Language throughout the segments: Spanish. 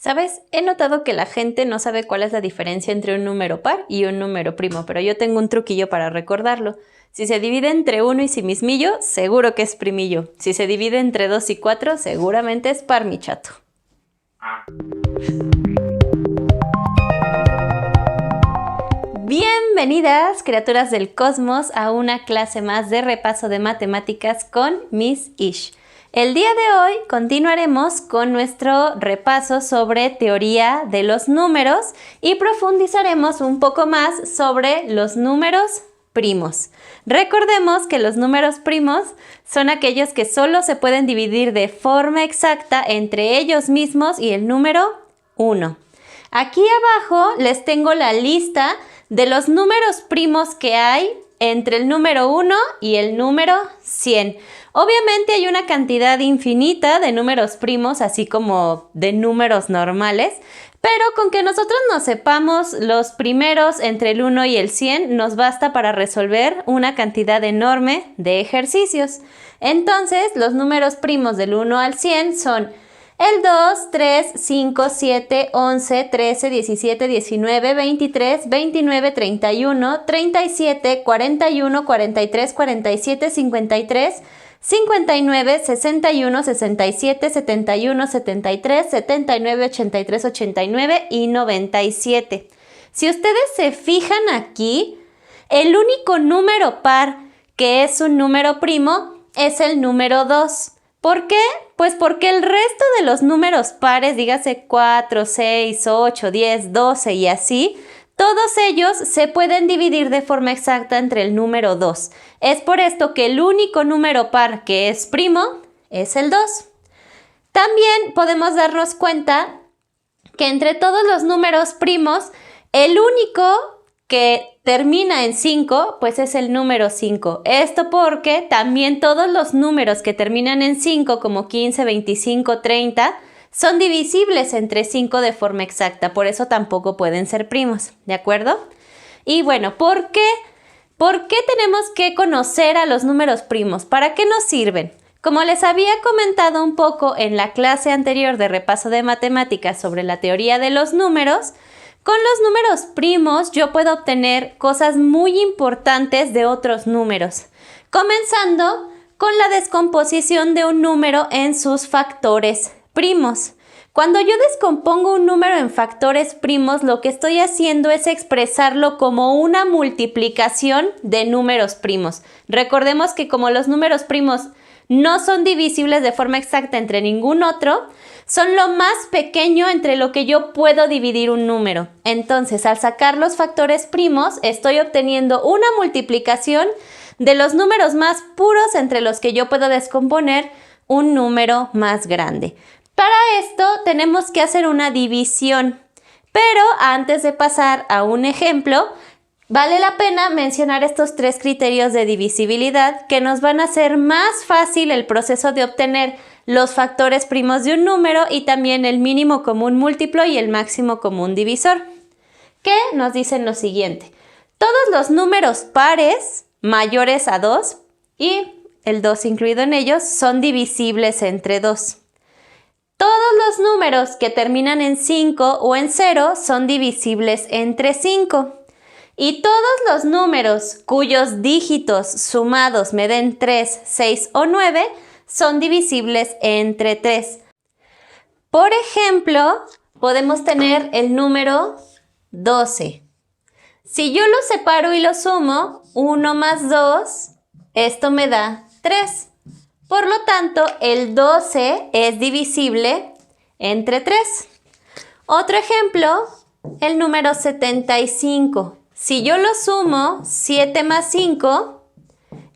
¿Sabes? He notado que la gente no sabe cuál es la diferencia entre un número par y un número primo, pero yo tengo un truquillo para recordarlo. Si se divide entre 1 y simismillo, seguro que es primillo. Si se divide entre 2 y 4, seguramente es par, mi chato. Bienvenidas, criaturas del cosmos, a una clase más de repaso de matemáticas con Miss Ish. El día de hoy continuaremos con nuestro repaso sobre teoría de los números y profundizaremos un poco más sobre los números primos. Recordemos que los números primos son aquellos que solo se pueden dividir de forma exacta entre ellos mismos y el número 1. Aquí abajo les tengo la lista de los números primos que hay entre el número 1 y el número 100. Obviamente hay una cantidad infinita de números primos, así como de números normales, pero con que nosotros nos sepamos los primeros entre el 1 y el 100 nos basta para resolver una cantidad enorme de ejercicios. Entonces, los números primos del 1 al 100 son el 2, 3, 5, 7, 11, 13, 17, 19, 23, 29, 31, 37, 41, 43, 47, 53, 59, 61, 67, 71, 73, 79, 83, 89 y 97. Si ustedes se fijan aquí, el único número par que es un número primo es el número 2. ¿Por qué? Pues porque el resto de los números pares, dígase 4, 6, 8, 10, 12 y así, todos ellos se pueden dividir de forma exacta entre el número 2. Es por esto que el único número par que es primo es el 2. También podemos darnos cuenta que entre todos los números primos, el único que termina en 5, pues es el número 5. Esto porque también todos los números que terminan en 5, como 15, 25, 30, son divisibles entre 5 de forma exacta, por eso tampoco pueden ser primos, ¿de acuerdo? Y bueno, ¿por qué tenemos que conocer a los números primos? ¿Para qué nos sirven? Como les había comentado un poco en la clase anterior de repaso de matemáticas sobre la teoría de los números, con los números primos yo puedo obtener cosas muy importantes de otros números, comenzando con la descomposición de un número en sus factores primos. Cuando yo descompongo un número en factores primos, lo que estoy haciendo es expresarlo como una multiplicación de números primos. Recordemos que como los números primos no son divisibles de forma exacta entre ningún otro, son lo más pequeño entre lo que yo puedo dividir un número. Entonces, al sacar los factores primos, estoy obteniendo una multiplicación de los números más puros entre los que yo puedo descomponer un número más grande. Para esto tenemos que hacer una división, pero antes de pasar a un ejemplo, vale la pena mencionar estos 3 criterios de divisibilidad que nos van a hacer más fácil el proceso de obtener los factores primos de un número y también el mínimo común múltiplo y el máximo común divisor, que nos dicen lo siguiente: todos los números pares mayores a 2 y el 2 incluido en ellos son divisibles entre 2. Todos los números que terminan en 5 o en 0 son divisibles entre 5. Y todos los números cuyos dígitos sumados me den 3, 6 o 9 son divisibles entre 3. Por ejemplo, podemos tener el número 12. Si yo lo separo y lo sumo, 1 más 2, esto me da 3. Por lo tanto, el 12 es divisible entre 3. Otro ejemplo, el número 75. Si yo lo sumo, 7 más 5,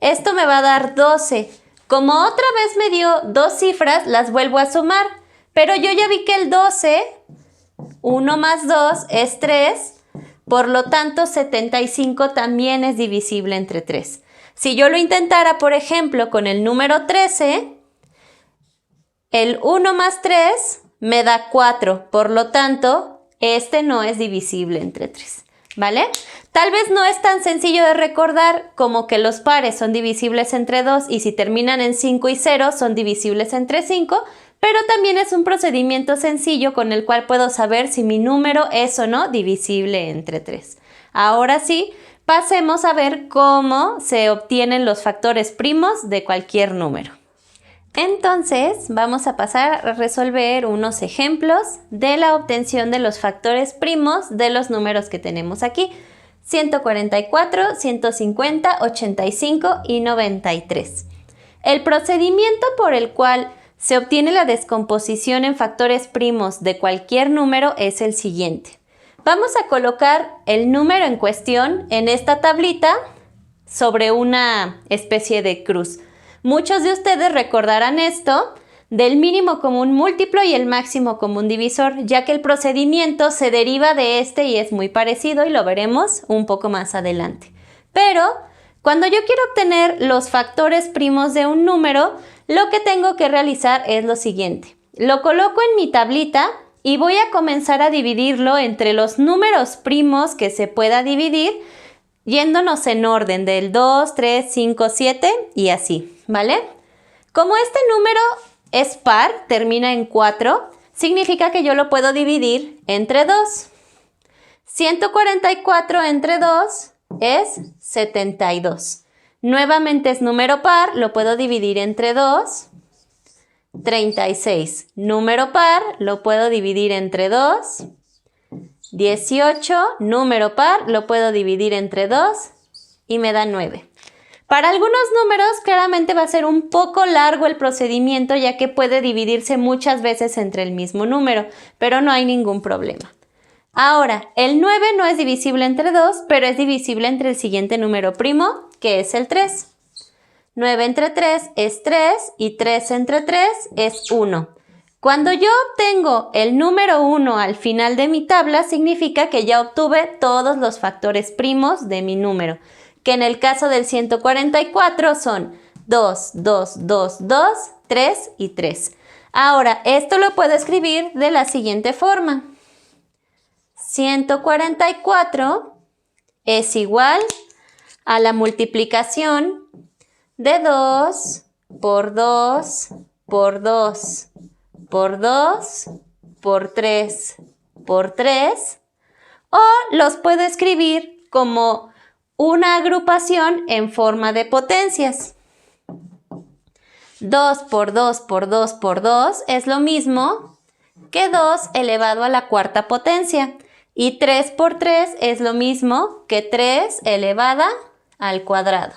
esto me va a dar 12. Como otra vez me dio 2 cifras, las vuelvo a sumar. Pero yo ya vi que el 12, 1 más 2 es 3. Por lo tanto, 75 también es divisible entre 3. Si yo lo intentara, por ejemplo, con el número 13, el 1 más 3 me da 4. Por lo tanto, este no es divisible entre 3. ¿Vale? Tal vez no es tan sencillo de recordar como que los pares son divisibles entre 2 y si terminan en 5 y 0 son divisibles entre 5, pero también es un procedimiento sencillo con el cual puedo saber si mi número es o no divisible entre 3. Ahora sí, pasemos a ver cómo se obtienen los factores primos de cualquier número. Entonces, vamos a pasar a resolver unos ejemplos de la obtención de los factores primos de los números que tenemos aquí. 144, 150, 85 y 93. El procedimiento por el cual se obtiene la descomposición en factores primos de cualquier número es el siguiente. Vamos a colocar el número en cuestión en esta tablita sobre una especie de cruz. Muchos de ustedes recordarán esto del mínimo común múltiplo y el máximo común divisor, ya que el procedimiento se deriva de este y es muy parecido y lo veremos un poco más adelante. Pero cuando yo quiero obtener los factores primos de un número, lo que tengo que realizar es lo siguiente. Lo coloco en mi tablita y voy a comenzar a dividirlo entre los números primos que se pueda dividir, yéndonos en orden del 2, 3, 5, 7 y así, ¿vale? Como este número es par, termina en 4, significa que yo lo puedo dividir entre 2. 144 entre 2 es 72. Nuevamente es número par, lo puedo dividir entre 2. 36. Número par, lo puedo dividir entre 2. 18. Número par, lo puedo dividir entre 2 y me da 9. Para algunos números claramente va a ser un poco largo el procedimiento, ya que puede dividirse muchas veces entre el mismo número, pero no hay ningún problema. Ahora, el 9 no es divisible entre 2, pero es divisible entre el siguiente número primo, que es el 3. 9 entre 3 es 3 y 3 entre 3 es 1. Cuando yo obtengo el número 1 al final de mi tabla, significa que ya obtuve todos los factores primos de mi número, que en el caso del 144 son 2, 2, 2, 2, 3 y 3. Ahora, esto lo puedo escribir de la siguiente forma. 144 es igual a la multiplicación de 2 por 2 por 2 por 2 por 3 por 3, o los puedo escribir como una agrupación en forma de potencias. 2 por 2 por 2 por 2 es lo mismo que 2 elevado a la cuarta potencia. Y 3 por 3 es lo mismo que 3 elevada al cuadrado.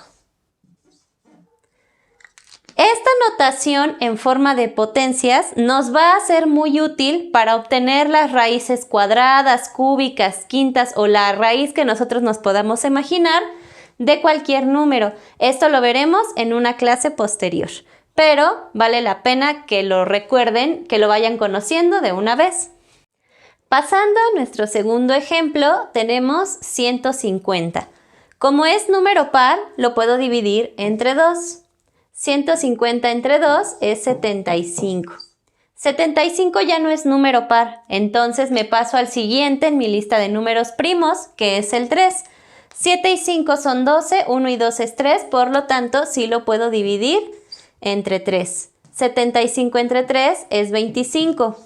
Esta notación en forma de potencias nos va a ser muy útil para obtener las raíces cuadradas, cúbicas, quintas o la raíz que nosotros nos podamos imaginar de cualquier número. Esto lo veremos en una clase posterior, pero vale la pena que lo recuerden, que lo vayan conociendo de una vez. Pasando a nuestro segundo ejemplo, tenemos 150. Como es número par, lo puedo dividir entre 2. 150 entre 2 es 75. 75 ya no es número par, entonces me paso al siguiente en mi lista de números primos, que es el 3. 7 y 5 son 12, 1 y 2 es 3, por lo tanto sí lo puedo dividir entre 3. 75 entre 3 es 25.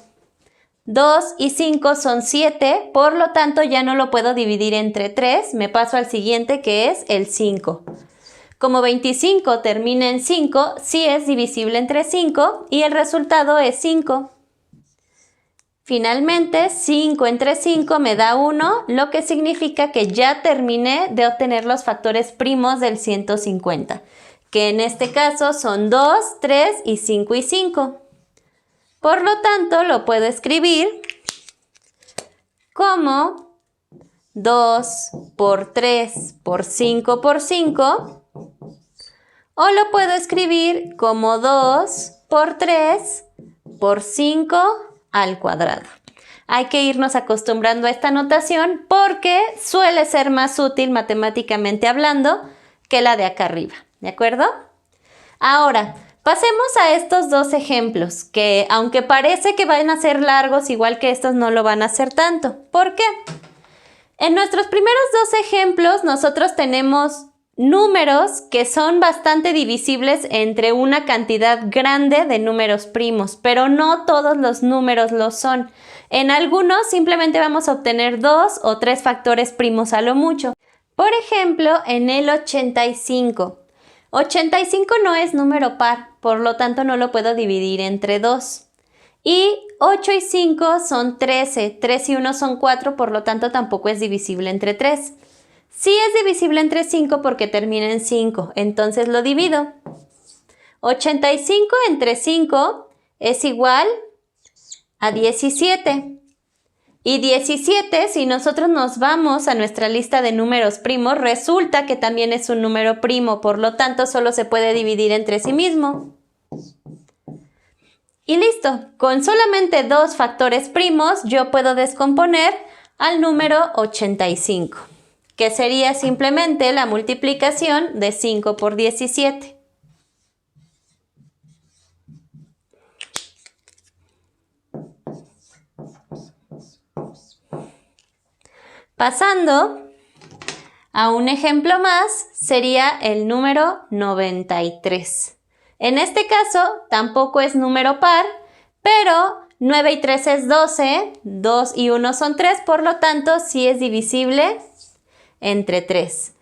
2 y 5 son 7, por lo tanto ya no lo puedo dividir entre 3, me paso al siguiente que es el 5. Como 25 termina en 5, sí es divisible entre 5 y el resultado es 5. Finalmente, 5 entre 5 me da 1, lo que significa que ya terminé de obtener los factores primos del 150, que en este caso son 2, 3 y 5 y 5. Por lo tanto, lo puedo escribir como 2 por 3 por 5 por 5, o lo puedo escribir como 2 por 3 por 5 al cuadrado. Hay que irnos acostumbrando a esta notación porque suele ser más útil matemáticamente hablando que la de acá arriba, ¿de acuerdo? Ahora, pasemos a estos dos ejemplos que, aunque parece que van a ser largos, igual que estos no lo van a hacer tanto. ¿Por qué? En nuestros primeros dos ejemplos nosotros tenemos números que son bastante divisibles entre una cantidad grande de números primos, pero no todos los números lo son. En algunos simplemente vamos a obtener 2 o 3 factores primos a lo mucho. Por ejemplo, en el 85. 85 no es número par, por lo tanto no lo puedo dividir entre 2. Y 8 y 5 son 13, 3 y 1 son 4, por lo tanto tampoco es divisible entre 3. Sí es divisible entre 5 porque termina en 5, entonces lo divido. 85 entre 5 es igual a 17. Y 17, si nosotros nos vamos a nuestra lista de números primos, resulta que también es un número primo, por lo tanto solo se puede dividir entre sí mismo. Y listo, con solamente 2 factores primos yo puedo descomponer al número 85, que sería simplemente la multiplicación de 5 por 17. Pasando a un ejemplo más, sería el número 93. En este caso, tampoco es número par, pero 9 y 3 es 12, 2 y 1 son 3, por lo tanto, sí es divisible entre 3.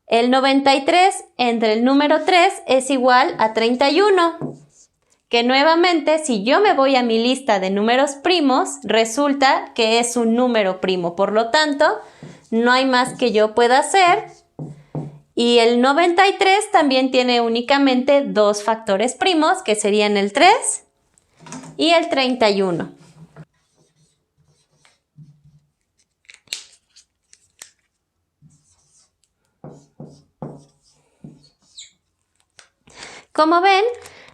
El 93 entre el número 3 es igual a 31. Que nuevamente, si yo me voy a mi lista de números primos, resulta que es un número primo. Por lo tanto, no hay más que yo pueda hacer. Y el 93 también tiene únicamente 2 factores primos, que serían el 3 y el 31. Como ven,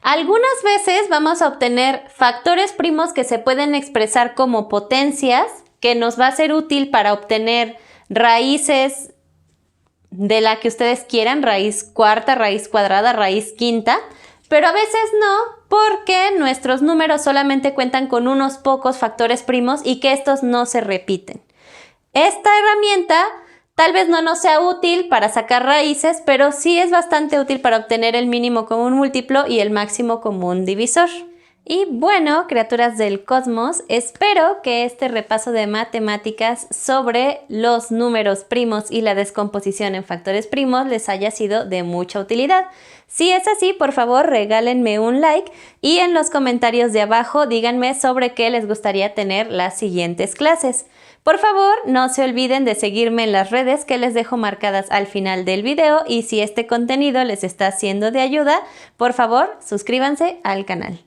algunas veces vamos a obtener factores primos que se pueden expresar como potencias, que nos va a ser útil para obtener raíces de la que ustedes quieran, raíz cuarta, raíz cuadrada, raíz quinta, pero a veces no, porque nuestros números solamente cuentan con unos pocos factores primos y que estos no se repiten. Esta herramienta tal vez no nos sea útil para sacar raíces, pero sí es bastante útil para obtener el mínimo común múltiplo y el máximo común divisor. Y bueno, criaturas del cosmos, espero que este repaso de matemáticas sobre los números primos y la descomposición en factores primos les haya sido de mucha utilidad. Si es así, por favor, regálenme un like y en los comentarios de abajo díganme sobre qué les gustaría tener las siguientes clases. Por favor, no se olviden de seguirme en las redes que les dejo marcadas al final del video y si este contenido les está siendo de ayuda, por favor, suscríbanse al canal.